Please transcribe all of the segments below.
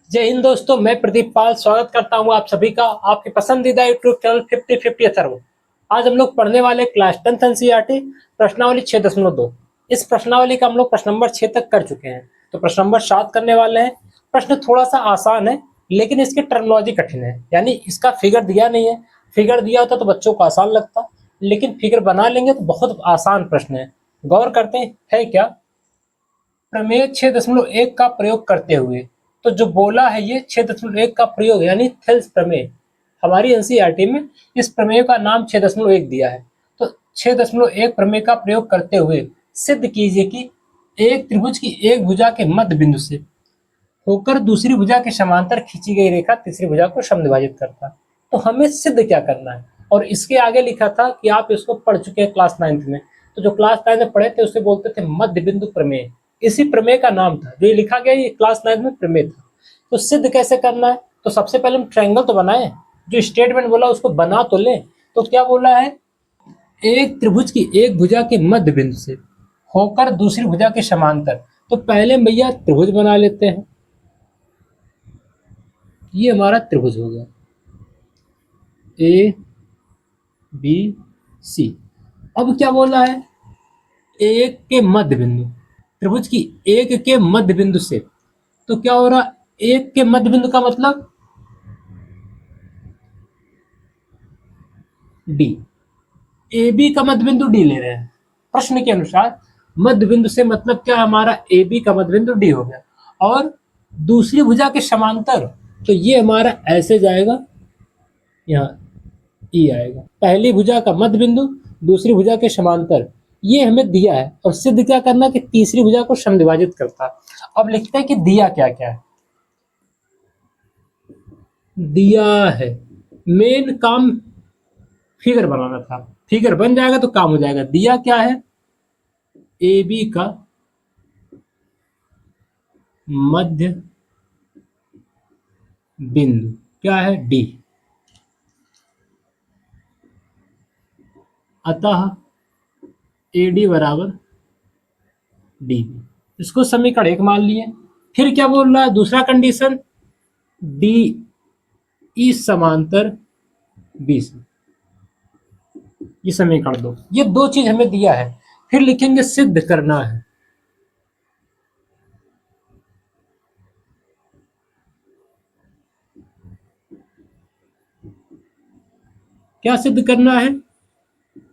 जय हिंद दोस्तों, मैं प्रदीप पाल स्वागत करता हूं आप सभी का आपके पसंदीदा यूट्यूब चैनल 50-50 अथर्व। आज हम लोग पढ़ने वाले क्लास 10th एनसीईआरटी प्रश्नावली 6.2। इस प्रश्नावली का हम लोग प्रश्न नंबर 6 तक कर चुके हैं, तो प्रश्न नंबर 7 करने वाले हैं। प्रश्न थोड़ा सा आसान है, लेकिन इसकी टर्मिनोलॉजी कठिन है, यानी इसका फिगर दिया नहीं है। फिगर दिया होता तो बच्चों को आसान लगता, लेकिन फिगर बना लेंगे तो बहुत आसान प्रश्न है। गौर करते हैं है क्या। प्रमेय 6.1 का प्रयोग करते हुए, तो जो बोला है ये 6.1 का प्रयोग यानी थेल्स प्रमेय। हमारी एनसीईआरटी में इस प्रमेय का नाम 6.1 दिया है। तो 6.1 प्रमेय का प्रयोग करते हुए सिद्ध कीजिए कि एक त्रिभुज की एक भुजा के मध्य बिंदु से होकर दूसरी भुजा के समांतर खींची गई रेखा तीसरी भुजा को समद्विभाजित करता है। तो हमें सिद्ध क्या करना है, और इसके आगे लिखा था कि आप इसको पढ़ चुके हैं क्लास 9th में। तो जो क्लास 9th में पढ़े थे उसे बोलते थे मध्य बिंदु प्रमेय। इसी प्रमेय का नाम था, जो ये लिखा गया ये क्लास 9th में प्रमेय था। तो सिद्ध कैसे करना है, तो सबसे पहले हम ट्रायंगल तो बनाए, जो स्टेटमेंट बोला उसको बना तो लें। तो क्या बोला है, एक त्रिभुज की एक भुजा के मध्य बिंदु से होकर दूसरी भुजा के समांतर। तो पहले भैया त्रिभुज बना लेते हैं। ये हमारा त्रिभुज हो गया ए बी सी। अब क्या बोला है, एक के मध्य बिंदु, त्रिभुज की एक के मध्य बिंदु से। तो क्या हो रहा, एक के मध्य बिंदु का मतलब डी। ए बी का मध्य बिंदु डी ले रहे हैं प्रश्न के अनुसार। मध्य बिंदु से मतलब क्या, हमारा ए बी का मध्य बिंदु डी हो गया। और दूसरी भुजा के समांतर, तो ये हमारा ऐसे जाएगा, यहाँ ई आएगा। पहली भुजा का मध्य बिंदु दूसरी भुजा के समांतर, ये हमें दिया है। और सिद्ध क्या करना कि तीसरी भुजा को समद्विभाजित करता है। अब लिखते हैं कि दिया क्या क्या है। दिया है, मेन काम फिगर बनाना था, फिगर बन जाएगा तो काम हो जाएगा। दिया क्या है, ए बी का मध्य बिंदु क्या है, डी। अतः ए डी बराबर डी बी। इसको समीकरण 1 मान लिए। फिर क्या बोल रहा है, दूसरा कंडीशन, डी ई समांतर बी से। ये समीकरण 2, ये दो चीज हमें दिया है। फिर लिखेंगे सिद्ध करना है। क्या सिद्ध करना है,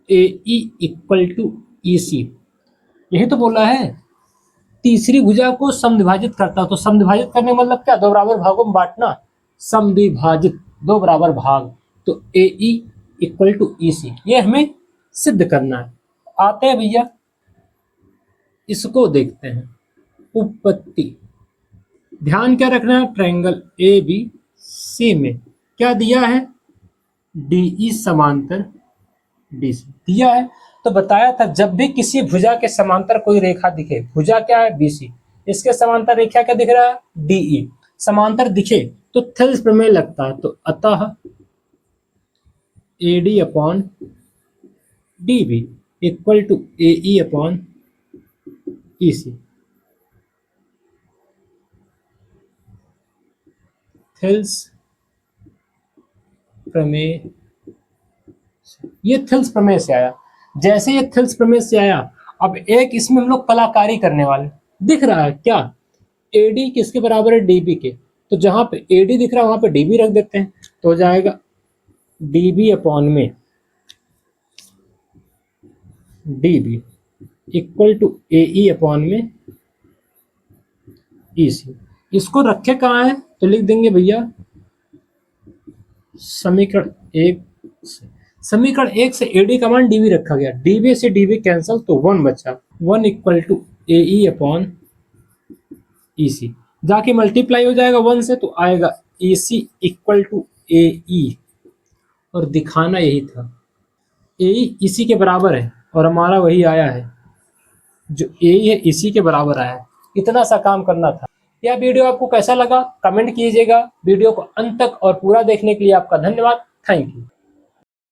ए ई इक्वल टू ई सी। यही तो बोला है, तीसरी भुजा को समद्विभाजित करता। तो समद्विभाजित करने का मतलब क्या, दो बराबर भागों में बांटना। समद्विभाजित दो बराबर भाग, तो ए ई इक्वल टू ई सी, ये हमें सिद्ध करना है। आते हैं भैया, इसको देखते हैं। उपपत्ति, ध्यान क्या रखना है, ट्रायंगल ए बी सी में क्या दिया है, डी ई समांतर डी सी दिया है। तो बताया था, जब भी किसी भुजा के समांतर कोई रेखा दिखे, भुजा क्या है बी सी, इसके समांतर रेखा क्या दिख रहा है, डी ई, समांतर दिखे तो थेल्स प्रमेय लगता है। तो अतः A D upon D B equal to A E upon E C. Thales प्रमेय, ये थेल्स प्रमेय से आया। जैसे ये थेल्स प्रमेय से आया, अब एक इसमें हम लोग कलाकारी करने वाले। दिख रहा है क्या, एडी किसके बराबर है, डीबी के। तो जहां पे एडी दिख रहा है वहां पे डीबी रख देते हैं, तो हो जाएगा डीबी अपॉन में DB equal to A E upon में ई सी। इसको रखे कहाँ है, तो लिख देंगे भैया समीकरण 1 से। समीकरण 1 से एडी का मान डीबी रखा गया, डीबी से डीबी कैंसल, तो 1 बचा। 1 equal to A E upon E C, जाके मल्टीप्लाई हो जाएगा 1 से, तो आएगा ए सी इक्वल टू ए ई। और दिखाना यही था, ए ई इसी के बराबर है, और हमारा वही आया है, जो ए ई है इसी के बराबर आया है। इतना सा काम करना था। यह वीडियो आपको कैसा लगा कमेंट कीजिएगा। वीडियो को अंत तक और पूरा देखने के लिए आपका धन्यवाद। Thank you.